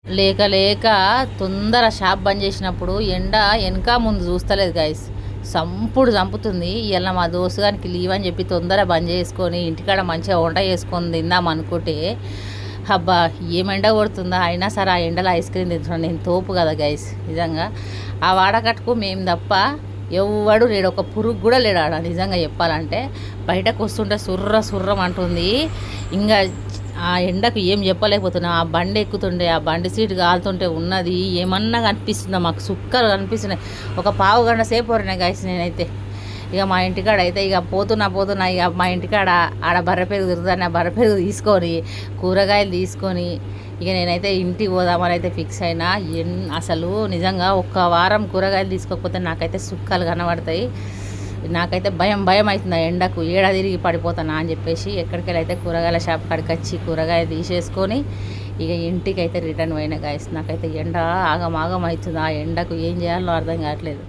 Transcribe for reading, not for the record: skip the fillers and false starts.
లేక లేక తొందర షాప్ బంద్ చేసినప్పుడు ఎండ వెనక ముందు చూస్తలేదు గైస్, చంపుతుంది. ఇలా మా దోస్తు గారికి లీవ్ అని చెప్పి తొందర బంద్ చేసుకొని ఇంటికాడ మంచిగా వంట చేసుకొని తిందాం అనుకుంటే అబ్బా ఏం ఎండ కొడుతుందా, అయినా సరే ఆ ఎండలో ఐస్ క్రీమ్ తింటున్నాను. నేను తోపు కదా గైస్, నిజంగా ఆ వాడకట్టుకు మేము తప్ప ఎవ్వడు లేడు, ఒక పురుగు కూడా లేడు ఆడ. నిజంగా చెప్పాలంటే బయటకు వస్తుంటే సుర్రం అంటుంది. ఇంకా ఆ ఎండకు ఏం చెప్పలేకపోతున్నా. ఆ బండి ఎక్కుతుండే, ఆ బండి సీటు కాలుతుంటే ఉన్నది ఏమన్నా కనిపిస్తుందా, మాకు సుక్కలు కనిపిస్తున్నాయి. ఒక పావు గంట సేపు వరినాయి గైస్. నేనైతే ఇక మా ఇంటికాడ అయితే ఇక పోతున్నా ఇక మా ఇంటికాడ ఆడ బర్రె పెరుగు తిరుగుతాను. ఆ బర్రె పెరుగు తీసుకొని కూరగాయలు తీసుకొని ఇక నేనైతే ఇంటికి పోదామని అయితే ఫిక్స్ అయినా. అసలు నిజంగా ఒక్క వారం కూరగాయలు తీసుకోకపోతే నాకైతే సుక్కలు కనబడతాయి. నాకైతే భయం అవుతుంది ఆ ఎండకు, ఏడా తిరిగి పడిపోతానా అని చెప్పేసి ఎక్కడికెళ్ళి అయితే కూరగాయల షాప్ కాడికి వచ్చి కూరగాయలు తీసేసుకొని ఇక ఇంటికి అయితే రిటర్న్ పోయిన గాయస్. నాకైతే ఎండ ఆగం అవుతుంది. ఆ ఎండకు ఏం చేయాలో అర్థం కావట్లేదు.